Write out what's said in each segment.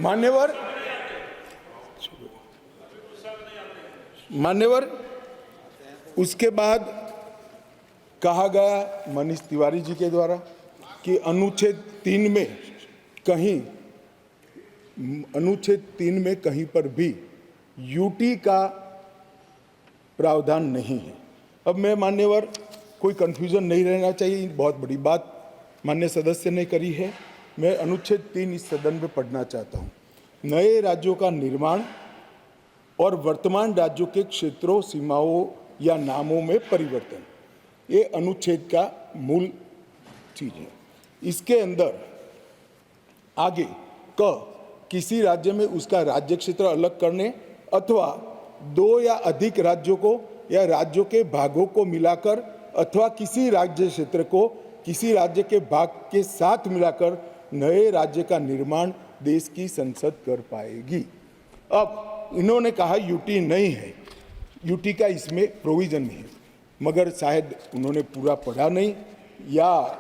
मान्यवर, उसके बाद कहा गया मनीष तिवारी जी के द्वारा कि अनुच्छेद 3 में कहीं पर भी यूटी का प्रावधान नहीं है। अब मैं मान्यवर, कोई कंफ्यूजन नहीं रहना चाहिए, बहुत बड़ी बात माननीय सदस्य ने करी है। मैं अनुच्छेद 3 इस सदन में पढ़ना चाहता हूँ। नए राज्यों का निर्माण और वर्तमान राज्यों के क्षेत्रों, सीमाओं या नामों में परिवर्तन, ये अनुच्छेद का मूल चीज है। इसके अंदर आगे किसी राज्य में उसका राज्य क्षेत्र अलग करने अथवा 2 या अधिक राज्यों को या राज्यों के भागों को मिलाकर अथवा किसी राज्य क्षेत्र को किसी राज्य के भाग के साथ मिलाकर नए राज्य का निर्माण देश की संसद कर पाएगी। अब इन्होंने कहा यूटी नहीं है, यूटी का इसमें प्रोविजन नहीं है, मगर शायद उन्होंने पूरा पढ़ा नहीं या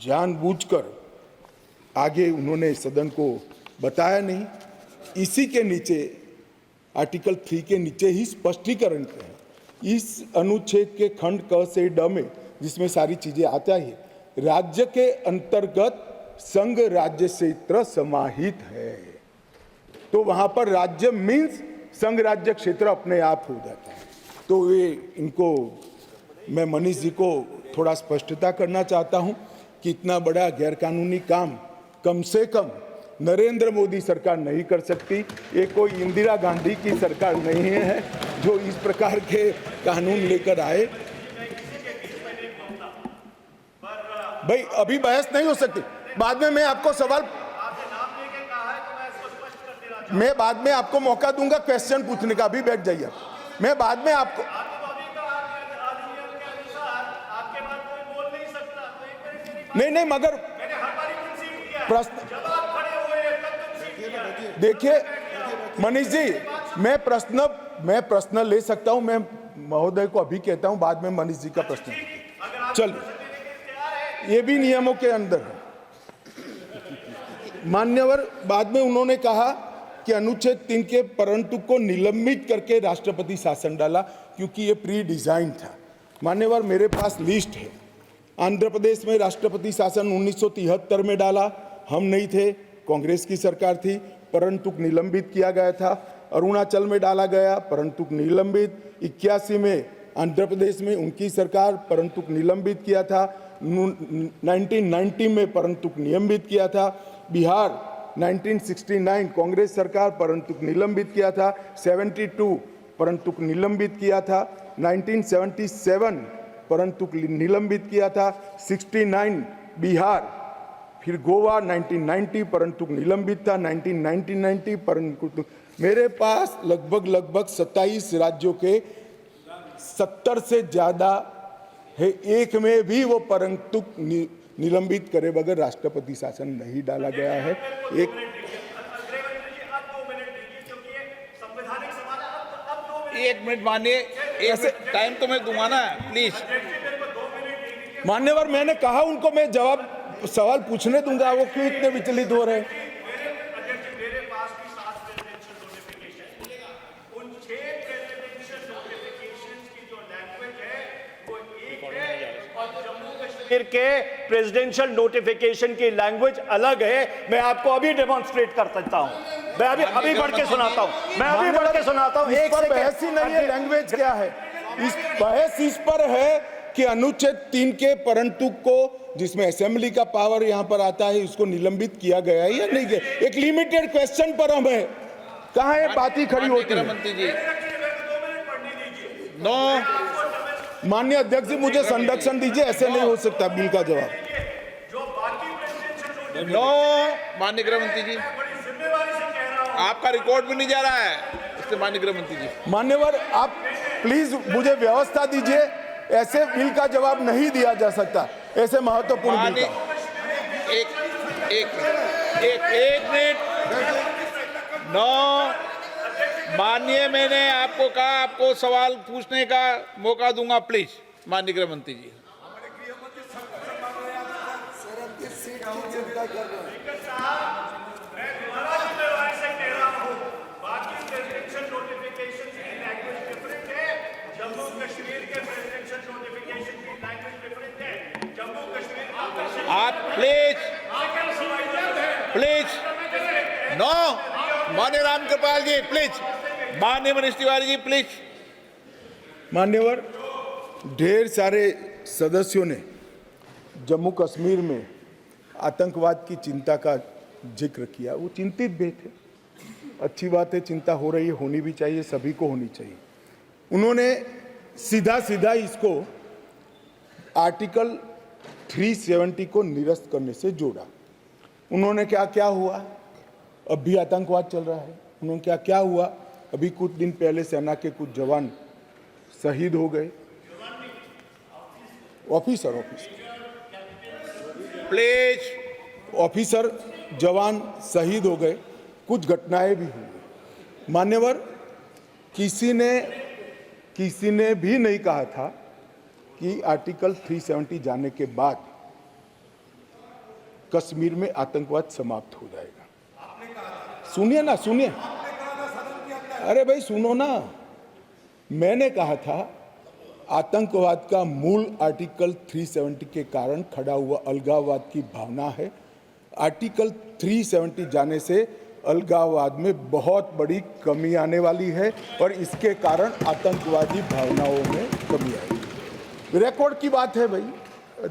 जानबूझकर आगे उन्होंने सदन को बताया नहीं। इसी के नीचे आर्टिकल 3 के नीचे ही स्पष्टीकरण है। इस अनुच्छेद के खंड क से ड में, जिसमें सारी चीजें आता है, राज्य के अंतर्गत संघ राज्य क्षेत्र समाहित है। तो वहां पर राज्य मीन्स संघ राज्य क्षेत्र अपने आप हो जाता है। तो ये इनको मैं मनीष जी को थोड़ा स्पष्टता करना चाहता हूं कि इतना बड़ा गैरकानूनी काम कम से कम नरेंद्र मोदी सरकार नहीं कर सकती। ये कोई इंदिरा गांधी की सरकार नहीं है जो इस प्रकार के कानून लेकर आए। भाई अभी बहस नहीं हो सकती, बाद में मैं आपको सवाल, मैं बाद में आपको मौका दूंगा क्वेश्चन पूछने का। अभी बैठ जाइए, मैं बाद में आपको, नहीं मगर प्रश्न, देखिए मनीष जी, मैं प्रश्न ले सकता हूं। मैं महोदय को अभी कहता हूं, बाद में मनीष जी का प्रश्न। चलिए, ये भी नियमों के अंदर है। मान्यवर, बाद में उन्होंने कहा कि अनुच्छेद 3 के परंतु को निलंबित करके राष्ट्रपति शासन डाला, क्योंकि ये प्री डिजाइन था। मान्यवर, मेरे पास लिस्ट है। आंध्र प्रदेश में राष्ट्रपति शासन 1973 में डाला, हम नहीं थे, कांग्रेस की सरकार थी, परंतु निलंबित किया गया था। अरुणाचल में डाला गया, परंतु निलंबित। 81 में आंध्र प्रदेश में उनकी सरकार, परंतु निलंबित किया था। 1990 में परंतु निलंबित किया था। बिहार 1969 कांग्रेस सरकार, परंतु निलंबित किया था। 72 परंतु निलंबित किया था। 1977 परंतु निलंबित किया था। 69 बिहार, फिर गोवा 1990 परंतु निलंबित था। 1990 परंतु, मेरे पास लगभग 27 राज्यों के 70 से ज्यादा है, एक में भी वो परंतु निलंबित करे बगैर राष्ट्रपति शासन नहीं डाला गया है। एक मिनट मानिए, ऐसे टाइम तो मैं दूंगा ना, प्लीज। मान्यवर, मैंने कहा उनको मैं जवाब सवाल पूछने दूंगा, वो क्यों इतने विचलित हो रहे हैं? के प्रेसिडेंशियल नोटिफिकेशन की लैंग्वेज अलग है। मैं आपको अभी डेमोन्स्ट्रेट कर सकता हूं, मैं अभी बढ़ के सुनाता हूं, मैं अभी बढ़ के सुनाता हूं। एक बहस ही नहीं है, लैंग्वेज क्या है इस बहस इस पर है कि अनुच्छेद 3 के परंतु को, जिसमें असेंबली का पावर यहां पर आता है, उसको निलंबित किया गया है या नहीं किया। एक लिमिटेड क्वेश्चन पर हम है, कहां है बात ही खड़ी होती है। माननीय अध्यक्ष जी, मुझे संरक्षण दीजिए, ऐसे नहीं हो सकता बिल का जवाब। माननीय गृह मंत्री जी, आपका रिकॉर्ड भी नहीं जा रहा है, इससे माननीय गृह मंत्री जी। मान्यवर, आप प्लीज मुझे व्यवस्था दीजिए, ऐसे बिल का जवाब नहीं दिया जा सकता, ऐसे महत्वपूर्ण बिल का। एक मिनट। माननीय, मैंने आपको कहा आपको सवाल पूछने का मौका दूंगा, प्लीज माननीय गृह मंत्री जी। नो, माननीय रामकृपाल जी प्लीज, माननीय मनीष तिवारी जी प्लीज। मान्यवर, ढेर सारे सदस्यों ने जम्मू कश्मीर में आतंकवाद की चिंता का जिक्र किया। वो चिंतित भी थे, अच्छी बात है, चिंता हो रही है, होनी भी चाहिए, सभी को होनी चाहिए। उन्होंने सीधा सीधा इसको आर्टिकल 370 को निरस्त करने से जोड़ा। उन्होंने क्या क्या हुआ, अब भी आतंकवाद चल रहा है। उन्होंने क्या क्या हुआ, अभी कुछ दिन पहले सेना के कुछ जवान शहीद हो गए। ऑफिसर प्लीज ऑफिसर जवान शहीद हो गए, कुछ घटनाएं भी हुई। मान्यवर, किसी ने भी नहीं कहा था कि आर्टिकल 370 जाने के बाद कश्मीर में आतंकवाद समाप्त हो जाएगा। सुनिए ना, सुनिए, अरे भाई सुनो ना, मैंने कहा था आतंकवाद का मूल आर्टिकल 370 के कारण खड़ा हुआ अलगाववाद की भावना है। आर्टिकल 370 जाने से अलगाववाद में बहुत बड़ी कमी आने वाली है और इसके कारण आतंकवादी भावनाओं में कमी आएगी। रिकॉर्ड की बात है भाई।